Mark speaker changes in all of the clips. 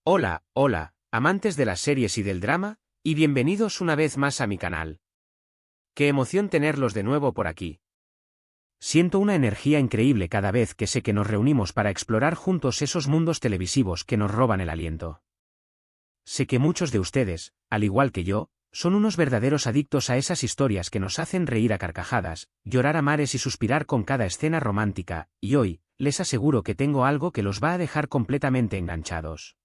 Speaker 1: Hola, hola, amantes de las series y del drama, y bienvenidos una vez más a mi canal. Qué emoción tenerlos de nuevo por aquí. Siento una energía increíble cada vez que sé que nos reunimos para explorar juntos esos mundos televisivos que nos roban el aliento. Sé que muchos de ustedes, al igual que yo, son unos verdaderos adictos a esas historias que nos hacen reír a carcajadas, llorar a mares y suspirar con cada escena romántica, y hoy, les aseguro que tengo algo que los va a dejar completamente enganchados.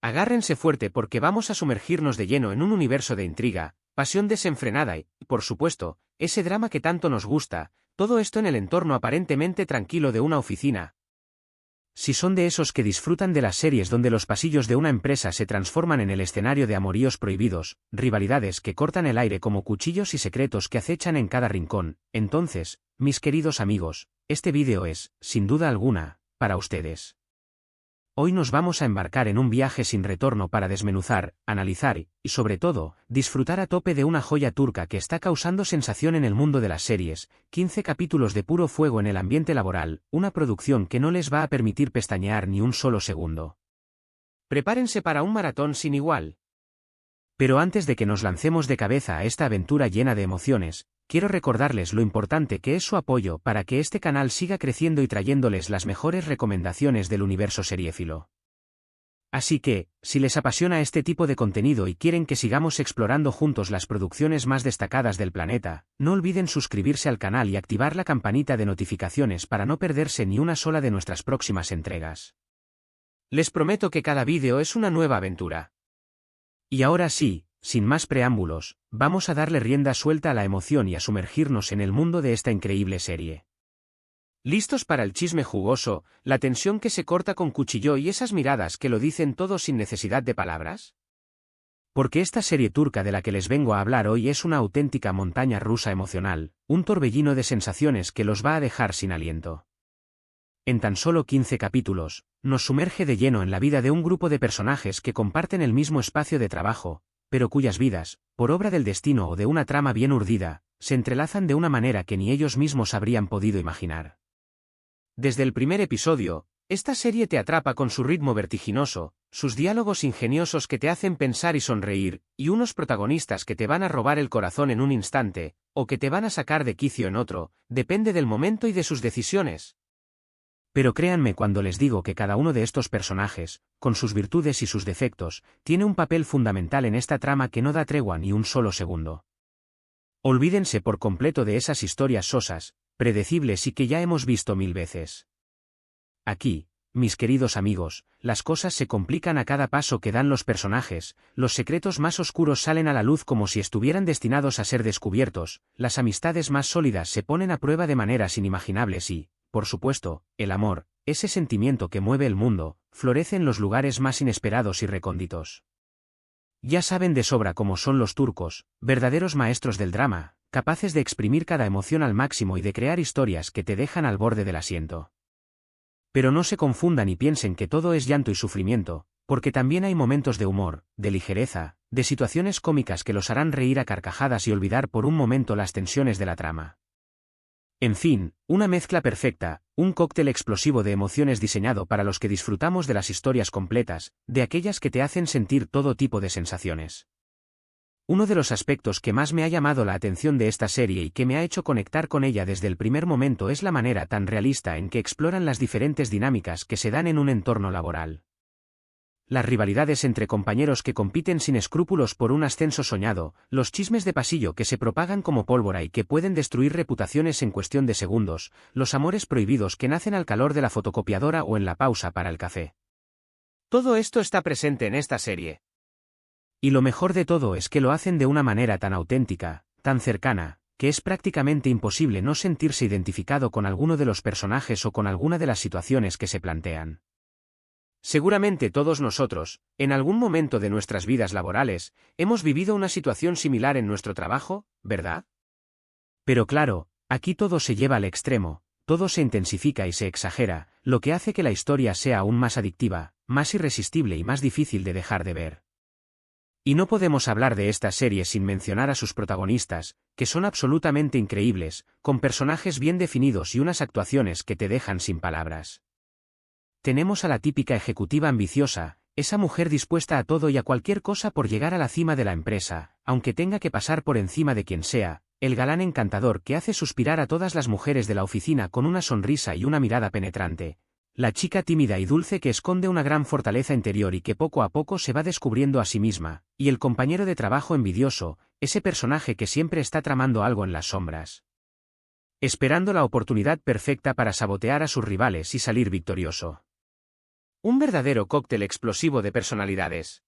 Speaker 1: Agárrense fuerte porque vamos a sumergirnos de lleno en un universo de intriga, pasión desenfrenada y, por supuesto, ese drama que tanto nos gusta, todo esto en el entorno aparentemente tranquilo de una oficina. Si son de esos que disfrutan de las series donde los pasillos de una empresa se transforman en el escenario de amoríos prohibidos, rivalidades que cortan el aire como cuchillos y secretos que acechan en cada rincón, entonces, mis queridos amigos, este vídeo es, sin duda alguna, para ustedes. Hoy nos vamos a embarcar en un viaje sin retorno para desmenuzar, analizar y, sobre todo, disfrutar a tope de una joya turca que está causando sensación en el mundo de las series, 15 capítulos de puro fuego en el ambiente laboral, una producción que no les va a permitir pestañear ni un solo segundo. Prepárense para un maratón sin igual. Pero antes de que nos lancemos de cabeza a esta aventura llena de emociones, quiero recordarles lo importante que es su apoyo para que este canal siga creciendo y trayéndoles las mejores recomendaciones del universo seriéfilo. Así que, si les apasiona este tipo de contenido y quieren que sigamos explorando juntos las producciones más destacadas del planeta, no olviden suscribirse al canal y activar la campanita de notificaciones para no perderse ni una sola de nuestras próximas entregas. Les prometo que cada vídeo es una nueva aventura. Y ahora sí, sin más preámbulos, vamos a darle rienda suelta a la emoción y a sumergirnos en el mundo de esta increíble serie. ¿Listos para el chisme jugoso, la tensión que se corta con cuchillo y esas miradas que lo dicen todo sin necesidad de palabras? Porque esta serie turca de la que les vengo a hablar hoy es una auténtica montaña rusa emocional, un torbellino de sensaciones que los va a dejar sin aliento. En tan solo 15 capítulos, nos sumerge de lleno en la vida de un grupo de personajes que comparten el mismo espacio de trabajo, pero cuyas vidas, por obra del destino o de una trama bien urdida, se entrelazan de una manera que ni ellos mismos habrían podido imaginar. Desde el primer episodio, esta serie te atrapa con su ritmo vertiginoso, sus diálogos ingeniosos que te hacen pensar y sonreír, y unos protagonistas que te van a robar el corazón en un instante, o que te van a sacar de quicio en otro, depende del momento y de sus decisiones. Pero créanme cuando les digo que cada uno de estos personajes, con sus virtudes y sus defectos, tiene un papel fundamental en esta trama que no da tregua ni un solo segundo. Olvídense por completo de esas historias sosas, predecibles y que ya hemos visto 1000 veces. Aquí, mis queridos amigos, las cosas se complican a cada paso que dan los personajes, los secretos más oscuros salen a la luz como si estuvieran destinados a ser descubiertos, las amistades más sólidas se ponen a prueba de maneras inimaginables y, por supuesto, el amor, ese sentimiento que mueve el mundo, florece en los lugares más inesperados y recónditos. Ya saben de sobra cómo son los turcos, verdaderos maestros del drama, capaces de exprimir cada emoción al máximo y de crear historias que te dejan al borde del asiento. Pero no se confundan y piensen que todo es llanto y sufrimiento, porque también hay momentos de humor, de ligereza, de situaciones cómicas que los harán reír a carcajadas y olvidar por un momento las tensiones de la trama. En fin, una mezcla perfecta, un cóctel explosivo de emociones diseñado para los que disfrutamos de las historias completas, de aquellas que te hacen sentir todo tipo de sensaciones. Uno de los aspectos que más me ha llamado la atención de esta serie y que me ha hecho conectar con ella desde el primer momento es la manera tan realista en que exploran las diferentes dinámicas que se dan en un entorno laboral. Las rivalidades entre compañeros que compiten sin escrúpulos por un ascenso soñado, los chismes de pasillo que se propagan como pólvora y que pueden destruir reputaciones en cuestión de segundos, los amores prohibidos que nacen al calor de la fotocopiadora o en la pausa para el café. Todo esto está presente en esta serie. Y lo mejor de todo es que lo hacen de una manera tan auténtica, tan cercana, que es prácticamente imposible no sentirse identificado con alguno de los personajes o con alguna de las situaciones que se plantean. Seguramente todos nosotros, en algún momento de nuestras vidas laborales, hemos vivido una situación similar en nuestro trabajo, ¿verdad? Pero claro, aquí todo se lleva al extremo, todo se intensifica y se exagera, lo que hace que la historia sea aún más adictiva, más irresistible y más difícil de dejar de ver. Y no podemos hablar de esta serie sin mencionar a sus protagonistas, que son absolutamente increíbles, con personajes bien definidos y unas actuaciones que te dejan sin palabras. Tenemos a la típica ejecutiva ambiciosa, esa mujer dispuesta a todo y a cualquier cosa por llegar a la cima de la empresa, aunque tenga que pasar por encima de quien sea, el galán encantador que hace suspirar a todas las mujeres de la oficina con una sonrisa y una mirada penetrante, la chica tímida y dulce que esconde una gran fortaleza interior y que poco a poco se va descubriendo a sí misma, y el compañero de trabajo envidioso, ese personaje que siempre está tramando algo en las sombras, esperando la oportunidad perfecta para sabotear a sus rivales y salir victorioso. Un verdadero cóctel explosivo de personalidades.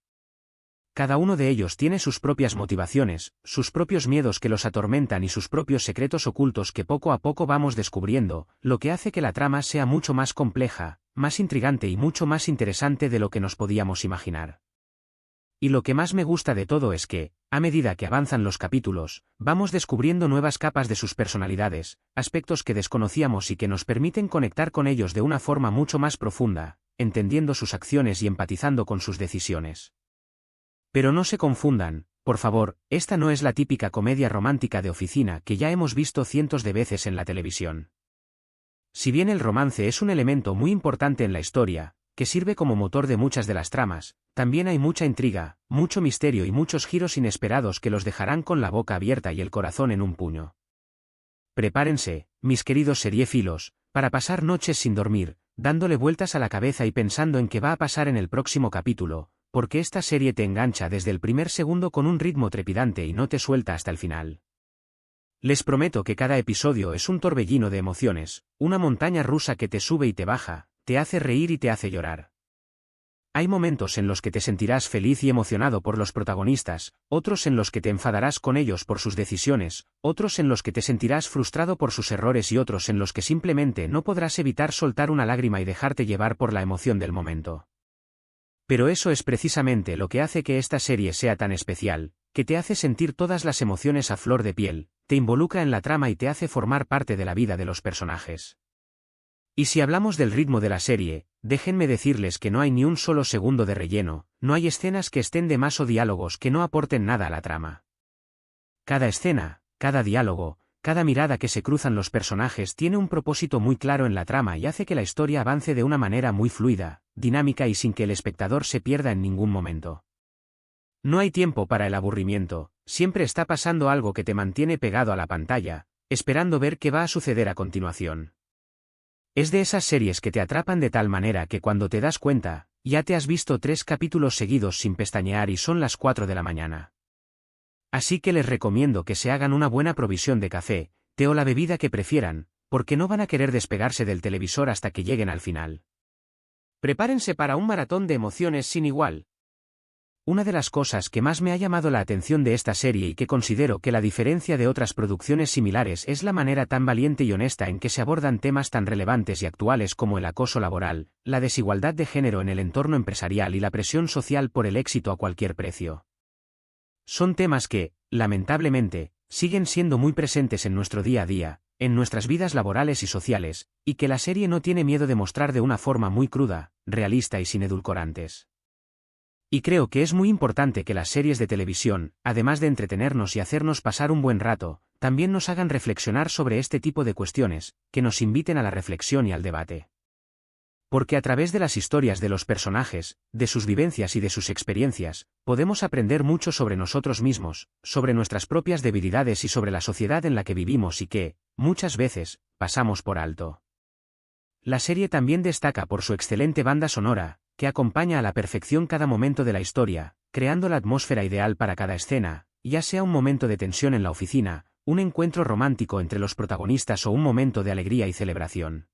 Speaker 1: Cada uno de ellos tiene sus propias motivaciones, sus propios miedos que los atormentan y sus propios secretos ocultos que poco a poco vamos descubriendo, lo que hace que la trama sea mucho más compleja, más intrigante y mucho más interesante de lo que nos podíamos imaginar. Y lo que más me gusta de todo es que, a medida que avanzan los capítulos, vamos descubriendo nuevas capas de sus personalidades, aspectos que desconocíamos y que nos permiten conectar con ellos de una forma mucho más profunda, entendiendo sus acciones y empatizando con sus decisiones. Pero no se confundan, por favor, esta no es la típica comedia romántica de oficina que ya hemos visto cientos de veces en la televisión. Si bien el romance es un elemento muy importante en la historia, que sirve como motor de muchas de las tramas, también hay mucha intriga, mucho misterio y muchos giros inesperados que los dejarán con la boca abierta y el corazón en un puño. Prepárense, mis queridos seriéfilos, para pasar noches sin dormir, dándole vueltas a la cabeza y pensando en qué va a pasar en el próximo capítulo, porque esta serie te engancha desde el primer segundo con un ritmo trepidante y no te suelta hasta el final. Les prometo que cada episodio es un torbellino de emociones, una montaña rusa que te sube y te baja, te hace reír y te hace llorar. Hay momentos en los que te sentirás feliz y emocionado por los protagonistas, otros en los que te enfadarás con ellos por sus decisiones, otros en los que te sentirás frustrado por sus errores y otros en los que simplemente no podrás evitar soltar una lágrima y dejarte llevar por la emoción del momento. Pero eso es precisamente lo que hace que esta serie sea tan especial, que te hace sentir todas las emociones a flor de piel, te involucra en la trama y te hace formar parte de la vida de los personajes. Y si hablamos del ritmo de la serie, déjenme decirles que no hay ni un solo segundo de relleno, no hay escenas que estén de más o diálogos que no aporten nada a la trama. Cada escena, cada diálogo, cada mirada que se cruzan los personajes tiene un propósito muy claro en la trama y hace que la historia avance de una manera muy fluida, dinámica y sin que el espectador se pierda en ningún momento. No hay tiempo para el aburrimiento, siempre está pasando algo que te mantiene pegado a la pantalla, esperando ver qué va a suceder a continuación. Es de esas series que te atrapan de tal manera que cuando te das cuenta, ya te has visto 3 capítulos seguidos sin pestañear y son las 4 de la mañana. Así que les recomiendo que se hagan una buena provisión de café, té o la bebida que prefieran, porque no van a querer despegarse del televisor hasta que lleguen al final. Prepárense para un maratón de emociones sin igual. Una de las cosas que más me ha llamado la atención de esta serie y que considero que la diferencia de otras producciones similares es la manera tan valiente y honesta en que se abordan temas tan relevantes y actuales como el acoso laboral, la desigualdad de género en el entorno empresarial y la presión social por el éxito a cualquier precio. Son temas que, lamentablemente, siguen siendo muy presentes en nuestro día a día, en nuestras vidas laborales y sociales, y que la serie no tiene miedo de mostrar de una forma muy cruda, realista y sin edulcorantes. Y creo que es muy importante que las series de televisión, además de entretenernos y hacernos pasar un buen rato, también nos hagan reflexionar sobre este tipo de cuestiones, que nos inviten a la reflexión y al debate. Porque a través de las historias de los personajes, de sus vivencias y de sus experiencias, podemos aprender mucho sobre nosotros mismos, sobre nuestras propias debilidades y sobre la sociedad en la que vivimos y que, muchas veces, pasamos por alto. La serie también destaca por su excelente banda sonora, que acompaña a la perfección cada momento de la historia, creando la atmósfera ideal para cada escena, ya sea un momento de tensión en la oficina, un encuentro romántico entre los protagonistas o un momento de alegría y celebración.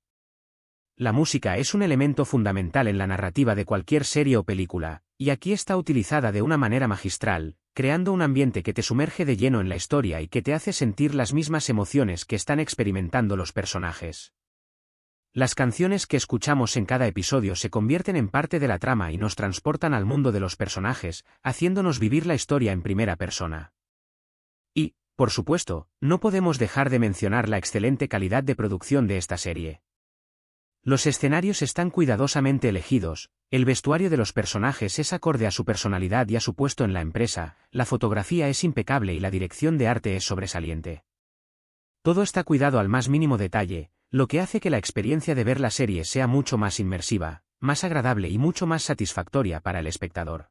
Speaker 1: La música es un elemento fundamental en la narrativa de cualquier serie o película, y aquí está utilizada de una manera magistral, creando un ambiente que te sumerge de lleno en la historia y que te hace sentir las mismas emociones que están experimentando los personajes. Las canciones que escuchamos en cada episodio se convierten en parte de la trama y nos transportan al mundo de los personajes, haciéndonos vivir la historia en primera persona. Y, por supuesto, no podemos dejar de mencionar la excelente calidad de producción de esta serie. Los escenarios están cuidadosamente elegidos, el vestuario de los personajes es acorde a su personalidad y a su puesto en la empresa, la fotografía es impecable y la dirección de arte es sobresaliente. Todo está cuidado al más mínimo detalle, lo que hace que la experiencia de ver la serie sea mucho más inmersiva, más agradable y mucho más satisfactoria para el espectador.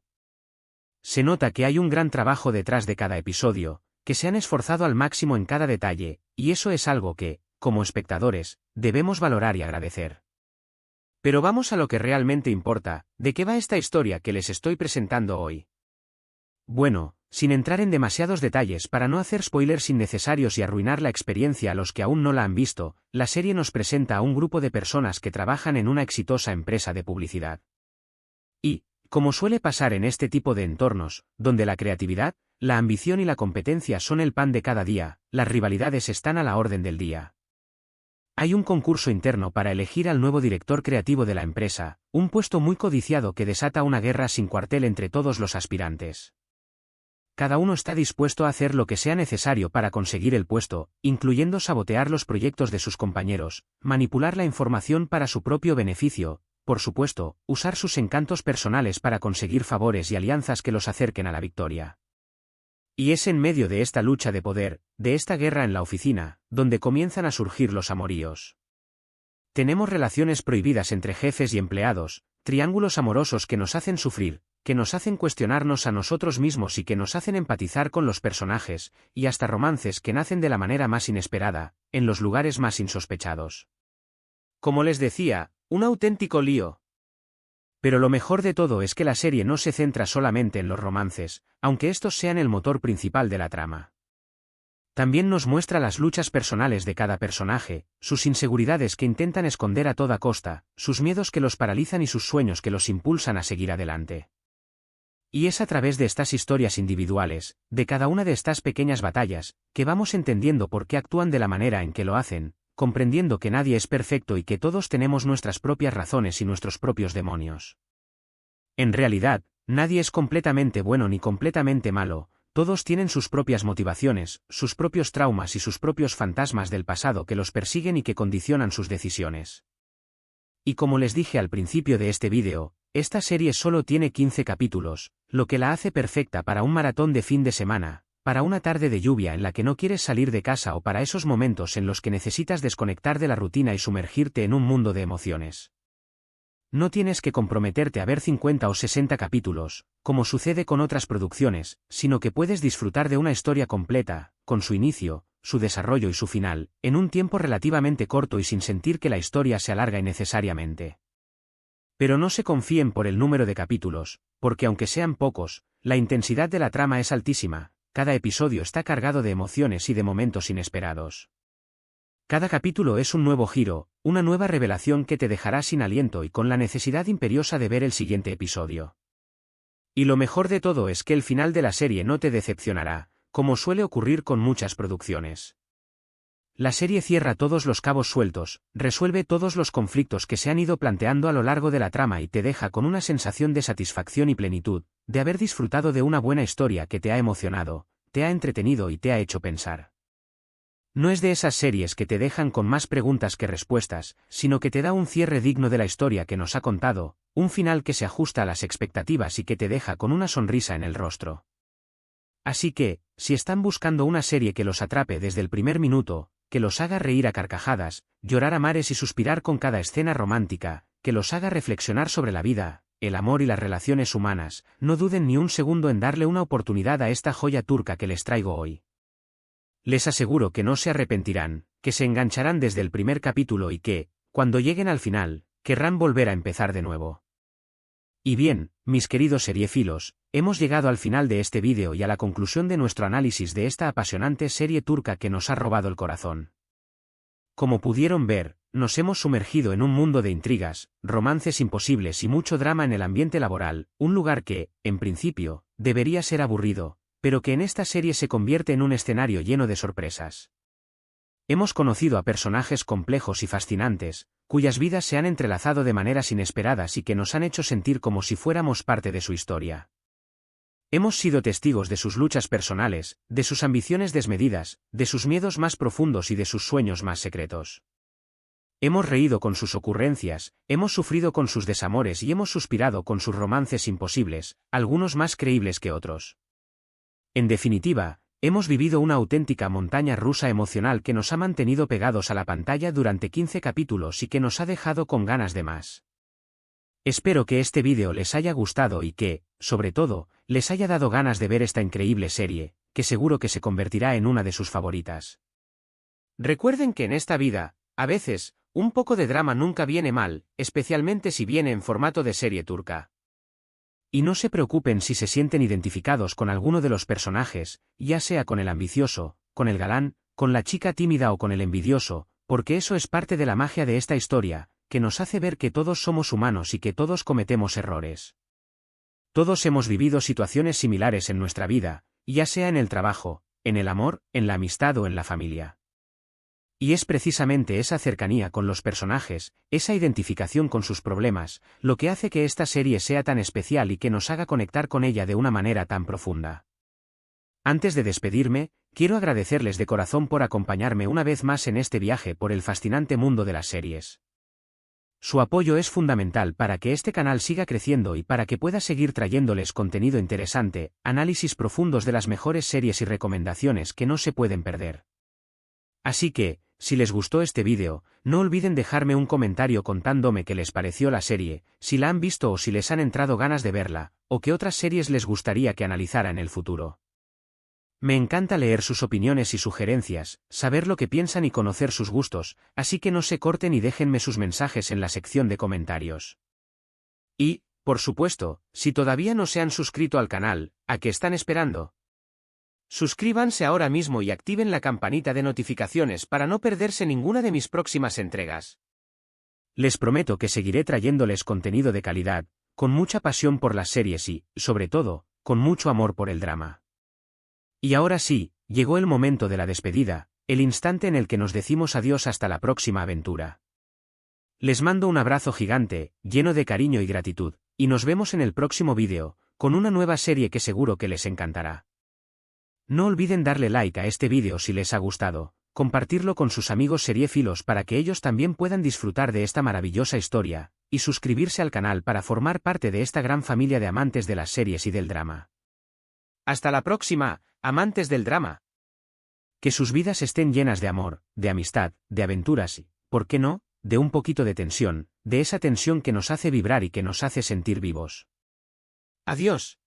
Speaker 1: Se nota que hay un gran trabajo detrás de cada episodio, que se han esforzado al máximo en cada detalle, y eso es algo que, como espectadores, debemos valorar y agradecer. Pero vamos a lo que realmente importa, ¿de qué va esta historia que les estoy presentando hoy? Bueno, sin entrar en demasiados detalles para no hacer spoilers innecesarios y arruinar la experiencia a los que aún no la han visto, la serie nos presenta a un grupo de personas que trabajan en una exitosa empresa de publicidad. Y, como suele pasar en este tipo de entornos, donde la creatividad, la ambición y la competencia son el pan de cada día, las rivalidades están a la orden del día. Hay un concurso interno para elegir al nuevo director creativo de la empresa, un puesto muy codiciado que desata una guerra sin cuartel entre todos los aspirantes. Cada uno está dispuesto a hacer lo que sea necesario para conseguir el puesto, incluyendo sabotear los proyectos de sus compañeros, manipular la información para su propio beneficio, por supuesto, usar sus encantos personales para conseguir favores y alianzas que los acerquen a la victoria. Y es en medio de esta lucha de poder, de esta guerra en la oficina, donde comienzan a surgir los amoríos. Tenemos relaciones prohibidas entre jefes y empleados, triángulos amorosos que nos hacen sufrir, que nos hacen cuestionarnos a nosotros mismos y que nos hacen empatizar con los personajes, y hasta romances que nacen de la manera más inesperada, en los lugares más insospechados. Como les decía, un auténtico lío. Pero lo mejor de todo es que la serie no se centra solamente en los romances, aunque estos sean el motor principal de la trama. También nos muestra las luchas personales de cada personaje, sus inseguridades que intentan esconder a toda costa, sus miedos que los paralizan y sus sueños que los impulsan a seguir adelante. Y es a través de estas historias individuales, de cada una de estas pequeñas batallas, que vamos entendiendo por qué actúan de la manera en que lo hacen, comprendiendo que nadie es perfecto y que todos tenemos nuestras propias razones y nuestros propios demonios. En realidad, nadie es completamente bueno ni completamente malo, todos tienen sus propias motivaciones, sus propios traumas y sus propios fantasmas del pasado que los persiguen y que condicionan sus decisiones. Y como les dije al principio de este vídeo, esta serie solo tiene 15 capítulos, lo que la hace perfecta para un maratón de fin de semana, para una tarde de lluvia en la que no quieres salir de casa o para esos momentos en los que necesitas desconectar de la rutina y sumergirte en un mundo de emociones. No tienes que comprometerte a ver 50 o 60 capítulos, como sucede con otras producciones, sino que puedes disfrutar de una historia completa, con su inicio, su desarrollo y su final, en un tiempo relativamente corto y sin sentir que la historia se alarga innecesariamente. Pero no se confíen por el número de capítulos, porque aunque sean pocos, la intensidad de la trama es altísima, cada episodio está cargado de emociones y de momentos inesperados. Cada capítulo es un nuevo giro, una nueva revelación que te dejará sin aliento y con la necesidad imperiosa de ver el siguiente episodio. Y lo mejor de todo es que el final de la serie no te decepcionará, como suele ocurrir con muchas producciones. La serie cierra todos los cabos sueltos, resuelve todos los conflictos que se han ido planteando a lo largo de la trama y te deja con una sensación de satisfacción y plenitud, de haber disfrutado de una buena historia que te ha emocionado, te ha entretenido y te ha hecho pensar. No es de esas series que te dejan con más preguntas que respuestas, sino que te da un cierre digno de la historia que nos ha contado, un final que se ajusta a las expectativas y que te deja con una sonrisa en el rostro. Así que, si están buscando una serie que los atrape desde el primer minuto, que los haga reír a carcajadas, llorar a mares y suspirar con cada escena romántica, que los haga reflexionar sobre la vida, el amor y las relaciones humanas, no duden ni un segundo en darle una oportunidad a esta joya turca que les traigo hoy. Les aseguro que no se arrepentirán, que se engancharán desde el primer capítulo y que, cuando lleguen al final, querrán volver a empezar de nuevo. Y bien, mis queridos seriefilos, hemos llegado al final de este vídeo y a la conclusión de nuestro análisis de esta apasionante serie turca que nos ha robado el corazón. Como pudieron ver, nos hemos sumergido en un mundo de intrigas, romances imposibles y mucho drama en el ambiente laboral, un lugar que, en principio, debería ser aburrido, pero que en esta serie se convierte en un escenario lleno de sorpresas. Hemos conocido a personajes complejos y fascinantes, cuyas vidas se han entrelazado de maneras inesperadas y que nos han hecho sentir como si fuéramos parte de su historia. Hemos sido testigos de sus luchas personales, de sus ambiciones desmedidas, de sus miedos más profundos y de sus sueños más secretos. Hemos reído con sus ocurrencias, hemos sufrido con sus desamores y hemos suspirado con sus romances imposibles, algunos más creíbles que otros. En definitiva, hemos vivido una auténtica montaña rusa emocional que nos ha mantenido pegados a la pantalla durante 15 capítulos y que nos ha dejado con ganas de más. Espero que este vídeo les haya gustado y que, sobre todo, les haya dado ganas de ver esta increíble serie, que seguro que se convertirá en una de sus favoritas. Recuerden que en esta vida, a veces, un poco de drama nunca viene mal, especialmente si viene en formato de serie turca. Y no se preocupen si se sienten identificados con alguno de los personajes, ya sea con el ambicioso, con el galán, con la chica tímida o con el envidioso, porque eso es parte de la magia de esta historia, que nos hace ver que todos somos humanos y que todos cometemos errores. Todos hemos vivido situaciones similares en nuestra vida, ya sea en el trabajo, en el amor, en la amistad o en la familia. Y es precisamente esa cercanía con los personajes, esa identificación con sus problemas, lo que hace que esta serie sea tan especial y que nos haga conectar con ella de una manera tan profunda. Antes de despedirme, quiero agradecerles de corazón por acompañarme una vez más en este viaje por el fascinante mundo de las series. Su apoyo es fundamental para que este canal siga creciendo y para que pueda seguir trayéndoles contenido interesante, análisis profundos de las mejores series y recomendaciones que no se pueden perder. Así que, si les gustó este vídeo, no olviden dejarme un comentario contándome qué les pareció la serie, si la han visto o si les han entrado ganas de verla, o qué otras series les gustaría que analizara en el futuro. Me encanta leer sus opiniones y sugerencias, saber lo que piensan y conocer sus gustos, así que no se corten y déjenme sus mensajes en la sección de comentarios. Y, por supuesto, si todavía no se han suscrito al canal, ¿a qué están esperando? Suscríbanse ahora mismo y activen la campanita de notificaciones para no perderse ninguna de mis próximas entregas. Les prometo que seguiré trayéndoles contenido de calidad, con mucha pasión por las series y, sobre todo, con mucho amor por el drama. Y ahora sí, llegó el momento de la despedida, el instante en el que nos decimos adiós hasta la próxima aventura. Les mando un abrazo gigante, lleno de cariño y gratitud, y nos vemos en el próximo vídeo, con una nueva serie que seguro que les encantará. No olviden darle like a este vídeo si les ha gustado, compartirlo con sus amigos seriéfilos para que ellos también puedan disfrutar de esta maravillosa historia, y suscribirse al canal para formar parte de esta gran familia de amantes de las series y del drama. Hasta la próxima, amantes del drama. Que sus vidas estén llenas de amor, de amistad, de aventuras y, ¿por qué no?, de un poquito de tensión, de esa tensión que nos hace vibrar y que nos hace sentir vivos. Adiós.